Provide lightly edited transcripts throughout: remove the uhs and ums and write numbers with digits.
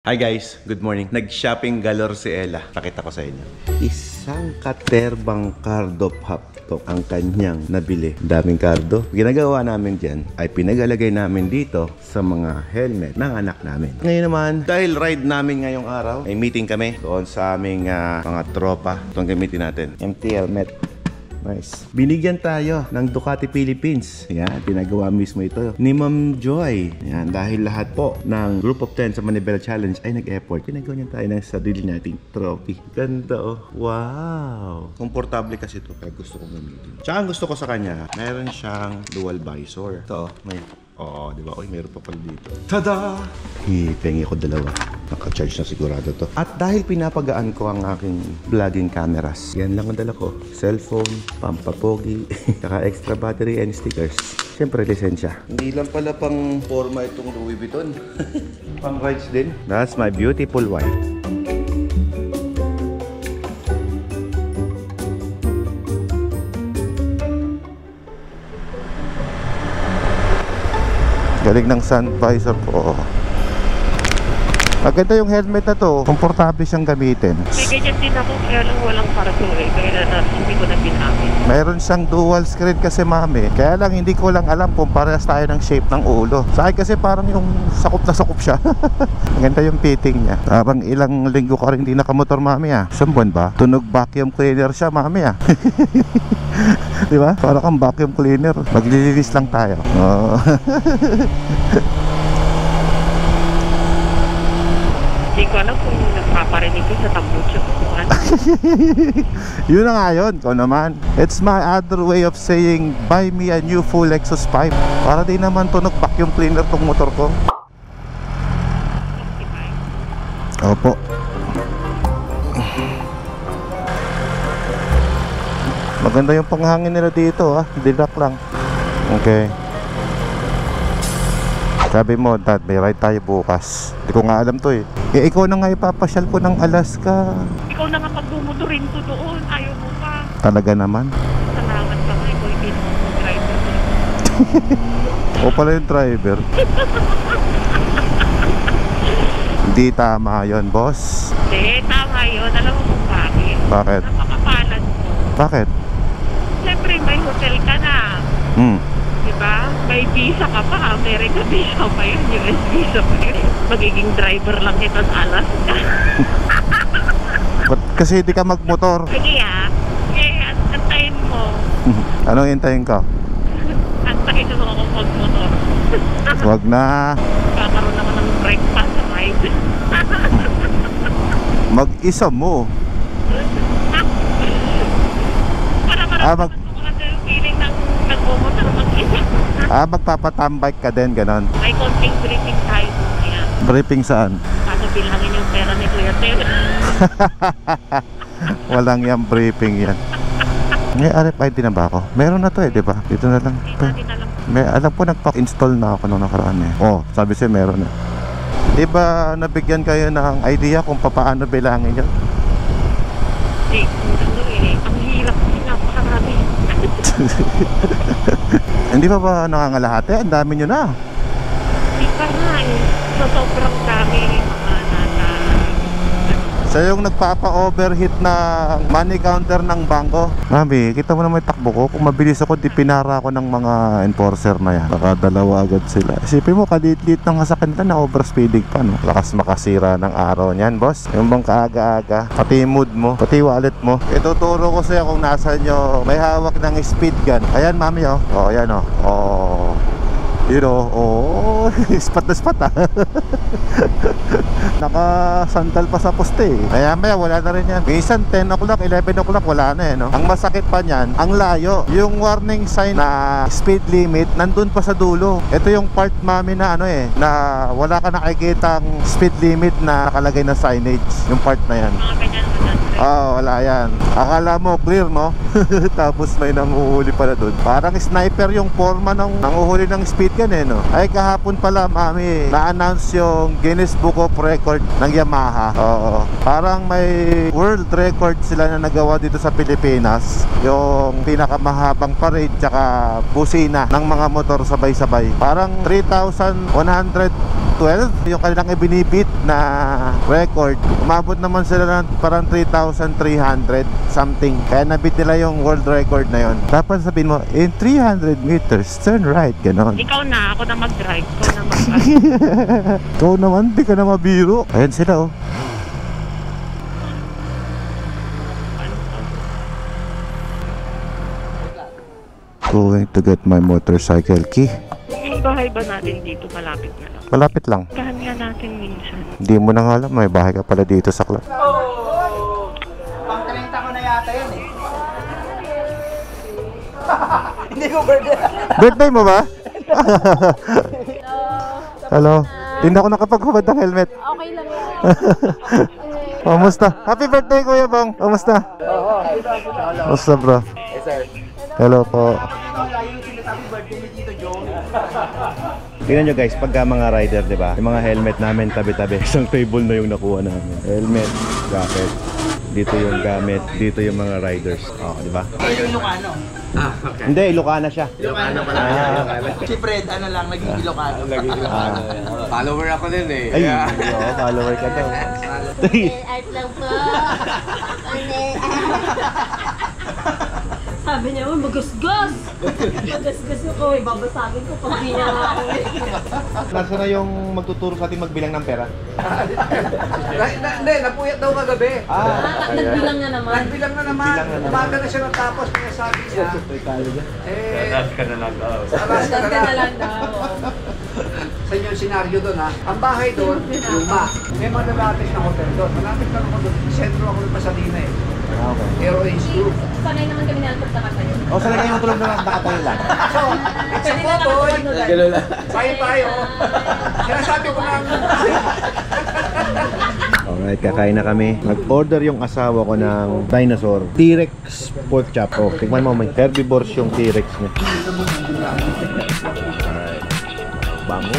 Hi guys, good morning. Nag-shopping galore si Ella. Pakita ko sa inyo. Isang katerbang cardop hotdog ang kanyang nabili. Daming cardo. Ginagawa namin dyan ay pinagalagay namin dito sa mga helmet ng anak namin. Ngayon naman, dahil ride namin ngayong araw, ay meeting kami doon sa aming mga tropa. Itong gamitin natin. MT helmet. Nice. Binigyan tayo ng Ducati Philippines. Yan, pinagawa mismo ito ni Ma'am Joy. Yan, dahil lahat po ng Group of 10 sa Manibela Challenge ay nag-effort. Pinagawa niya tayo ng sarili nating trophy. Ganda oh. Wow. Komportable kasi ito kaya gusto kong gamitin. Tsaka ang gusto ko sa kanya, meron siyang dual visor. Ito, may oo, di ba? Oy, meron pa pala dito. Tada! Hipengi ko dalawa. Naka-charge na sigurado to. At dahil pinapagaan ko ang aking vlogging cameras, yan lang ang dala ko. Cellphone, pampapogi, saka extra battery and stickers. Siyempre, lisensya. Hindi lang pala pang forma itong Louis Vuitton. Pang rides din. That's my beautiful wife. Galing ng sun visor ko. Maganda yung helmet na to. Komportable siyang gamitin. May ganyan din ako, kaya lang walang parasol eh. Kaya na hindi ko na ginamit. Mayroon siyang dual screen kasi mami. Kaya lang hindi ko lang alam kung parehas tayo ng shape ng ulo. Sa akin kasi parang yung sakop na sakop siya. Maganda yung fitting niya. Parang ilang linggo ka rin hindi nakamotor mami ah. Isang buwan ba? Tunog vacuum cleaner siya mami ah. Diba? Parang kang vacuum cleaner. Maglilinis lang tayo. Oh. Hindi ko alam kung nagpaparinig ko sa tambucho ko. Yun na nga yun. Ikaw naman. It's my other way of saying buy me a new full Lexus 5. Para di naman tunog vacuum cleaner tong motor ko. Opo. Maganda yung panghangin nila dito ah. Didak lang. Okay. Sabi mo, Dad, may ride tayo bukas. Hindi ko nga alam to eh. Eh, ikaw na nga ipapasyal ko ng Alaska. Ikaw na nga pagbumotorin ko doon. Ayaw mo pa. Talaga naman. Salamat ka nga. Ikaw yung driver. O pala yung driver. Hindi tama yun, boss. Hindi, tama yun. Alam mo kung bakit? Bakit? Napakapalad mo. Bakit? Siyempre, may hotel ka na. Diba? May visa ka pa. America visa pa yun. US visa pa yun. Magiging driver lang kita sa Alaska. Ba't kasi hindi ka magmotor? Sige ah. Sige, antayin mo. Anong hintayin ka? Antayin mo ako magmotor. Wag na. Kakaroon naman ng breakfast sa ride. Mag-isa mo. Para maramdaman mo kasi yung feeling ng nagmumotor mag-isa. Magpapatambike ka din, ganon. May konting briefing tayo mamaya. Briefing saan? Paano bilangin yung pera ni Kuya Tel? Walang yung briefing yan. May RFID na ba ako? Meron na to eh, di ba? Dito na lang. Hindi natin alam. May, alam ko nagpa-install na ako nung nakaraan eh. Oh, sabi siya meron na. Di ba nabigyan kayo ng idea kung paano bilangin yun? Eh, ano eh. Ang hirap kasi napakarami. Hindi ba nangangalahati? Ang dami nyo na. Hindi pa nga eh. So, sobrang dami mga nasa... Siya yung nagpapa-overheat na money counter ng bangko. Mami, kita mo na may takbo ko. Kung mabilis ako, di pinara ako ng mga enforcer na yan. Nakadalawa agad sila. Isipin mo, kalit-lit ng sasakyan nila na overspeeding pa, no? Lakas makasira ng araw niyan, boss. Yung bang kaaga-aga, pati mood mo, pati wallet mo. Ituturo ko sa'yo kung nasa nyo may hawak ng speed gun. Ayan, mami, oh. Oh, ayan, oh. Oh. You know, oh, spot na spot ah. Nakasandal pa sa poste eh. Maya wala na rin yan. Minsan 10 o'clock, 11 o'clock wala na eh, no? Ang masakit pa niyan, ang layo. Yung warning sign na speed limit nandun pa sa dulo. Ito yung part mami na ano eh, na wala ka nakikitang speed limit na nakalagay na signage. Yung part na yan. Mga ganyan naman. Wala yan. Akala mo clear, no? Tapos may nanguhuli pala dun. Parang sniper yung forma ng nanguhuli ng speed gun eh, no? Ay kahapon pala mami na-announce yung Guinness Book of Record ng Yamaha. Oo. Parang may world record sila na nagawa dito sa Pilipinas. Yung pinakamahabang parade tsaka busina ng mga motor sabay-sabay. Parang 3,100 2012, yung kanilang ibinibit na record, umabot naman sila ng parang 3,300 something. Kaya nabit nila yung world record na yon. Dapat sabihin mo, in 300 meters, turn right, ganon. Ikaw na, ako na mag-drive. Ikaw na mag Ikaw naman, di ka na mabiro. Ayan sila, oh. Going to get my motorcycle key. Yung bahay ba natin dito, malapit na lang? Malapit lang. Tahan nga natin minsan. Hindi mo na nga alam, may bahay ka pala dito sa club. Pang 30 ko na yata yun eh. Hindi ko birthday. Birthday mo ba? Hello. Hindi ako nakapaghubad ng helmet. Okay lang yan. Kamusta? Happy birthday, Kuya Bong. Kamusta? Kamusta, bro? Yes, sir. Hello po. Yung sinasabi birthday ni Tito Joe. Tingnan nyo guys, pagka mga rider, di ba? Yung mga helmet namin tabi-tabi. Isang table na yung nakuha namin. Helmet, jacket. Dito yung gamit, dito yung mga riders. Oh, di ba? Yung Ilocano. Okay. Hindi, Ilocana siya. Ilocano pala. Si Fred, ano lang, naging Ilocano. Follower ako din eh. Ay, oo, follower ka daw. Art lang po. Sabi niya, magasgas! Magasgas ako, babasagin ko pag di niya nga ako. Nasa na yung magtuturo sa ating magbilang ng pera? Hindi, napuyat daw kagabi. Nagbilang na naman. Nagbilang na naman. Umaga na siya natapos. Kaya sabi niya, Salas ka na lang daw. salas ka Nagbilang na na lang. lang daw. Sa inyo yung senaryo doon ha. Ang bahay doon, luma. May malalapit na hotel doon. Malapit lang ako doon. Sentro ako ng Pasadena eh. Okay. Heroines Group. Sanay naman kami na alpag na kayo. O, saan kayo matulog na nakatayo lang? So, it's a photo. Tayo tayo. Sinasabi ko lang. Alright, kakain na kami. Nag-order yung asawa ko ng dinosaur. T-Rex pork chop. Oh, tingnan mo, may herbivores yung T-Rex niya. Alright. Bango.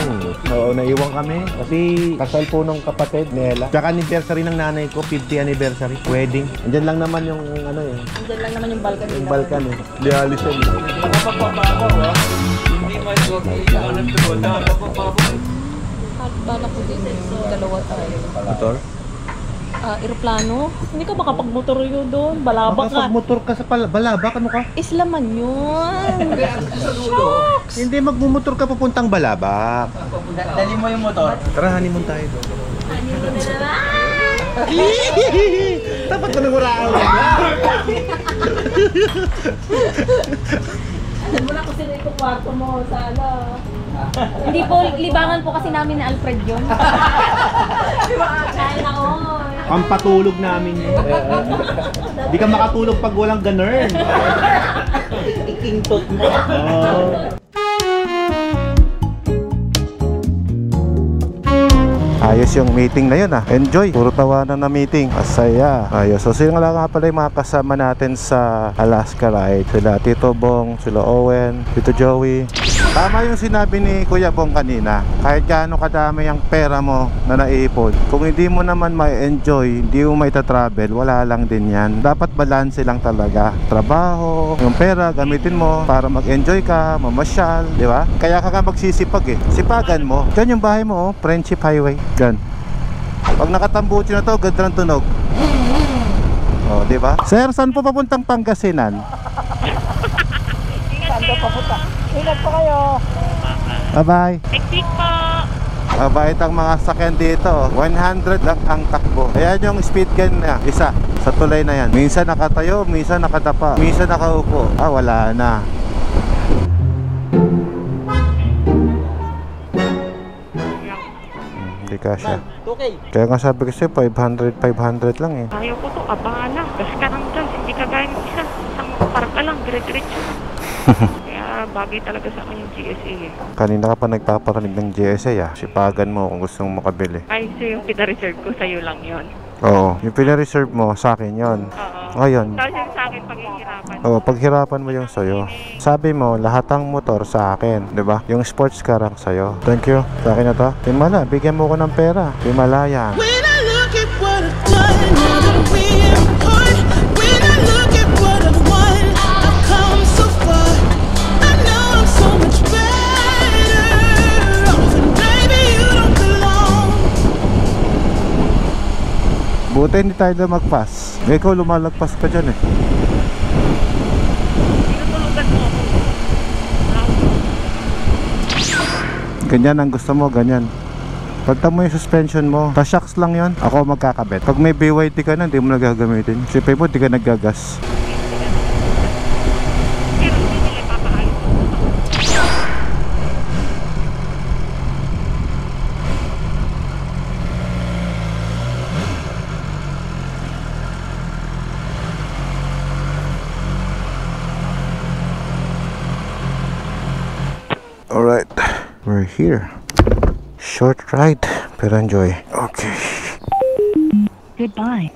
Oo, naiwan kami. Kasi kasal po ng kapatid ni Ella. Tsaka anniversary ng nanay ko, 50th anniversary. Wedding. Andyan lang naman yung ano eh. Diyan lang naman yung balkan. Yung Balkan eh. Lialis yun. Hindi man huwag yung anong tuwa. Bala ko din. So, dalawa tayo. Motor? Aeroplano? Hindi ka makapag-motor yun doon. Balabak ka. Makapag-motor ka sa Balabak, ano ka? Islaman yun. Hindi, magmumotor ka papuntang Balabak. Dali mo yung motor. Tara, honeymoon tayo doon. Honeymoon na naman. Dapat ka nang waraan. Alam mo na kung sino itong kwarto mo sa ano. Hindi po, libangan po kasi namin na Alfred yun. Kaya na ko. Pampatulog namin yun. Hindi ka makatulog pag walang ganern. Ikintot mo. Ayos yung meeting na yun ah. Enjoy. Puro tawanan na meeting. Masaya. Ayos. So sila nga pala yung mga kasama natin sa Alaska ride. Sila Tito Bong, sila Owen, Tito Joey. Tama yung sinabi ni Kuya Bong kanina. Kahit gaano kadami yung pera mo na naipon, kung hindi mo naman ma-enjoy, hindi mo maita-travel, wala lang din yan. Dapat balance lang talaga. Trabaho, yung pera, gamitin mo para mag-enjoy ka, mamasyal, di ba? Kaya ka magsisipag eh. Sipagan mo. Diyan yung bahay mo, oh, Friendship Highway. Diyan. Pag nakatambuchi na to, ganda ng tunog. Oh, di ba? Sir, saan po papuntang Pangasinan? Saan daw papunta? Ingat po kayo. Bye-bye. Teknik po. Mabait ang mga sakyan dito. 100 lang ang takbo. Ayan yung speed gun na isa sa tulay na yan. Minsan nakatayo, minsan nakatapa, minsan nakaupo. Wala na. Hindi kasya. Okay. Kaya nga sabi kasi 500 lang eh. Ayaw ko to, abala. Gas ka ng gas. Hindi ka gaya ng isa. Isang park ka lang, dire-diretso. Kaya bagay talaga sa akin yung GSA eh. Kanina ka pa nagpaparinig ng GSA ah. Sipagan mo kung gusto mong makabili. Ay, so yung pina-reserve ko sa'yo lang yon. Oo, yung pina-reserve mo sa akin yon. Oo. Ngayon, Tapos yung sa akin paghihirapan. paghirapan mo yung sayo. Sabi mo, lahat ang motor sa akin, di ba? Yung sports car ang sayo. Thank you. Sa akin na to. Himala, bigyan mo ko ng pera. Himalayan. When I look at what I've done, now that we're apart, when I look at what I've won, I've come so far. I know I'm so much better off, and baby, you don't believe Buti hindi tayo na magpas. Ikaw lumalagpas ka dyan eh. Tinutulugan mo ako. Ganyan ang gusto mo, ganyan. Pagta mo yung suspension mo, pa-shocks lang yon. Ako magkakabit. Pag may BYD ka na, hindi mo nagagamitin. Sipay mo, di ka naggagas. Pero hindi nila ipapaayos. Alright, we're here. Short ride, pero enjoy. Okay. Goodbye.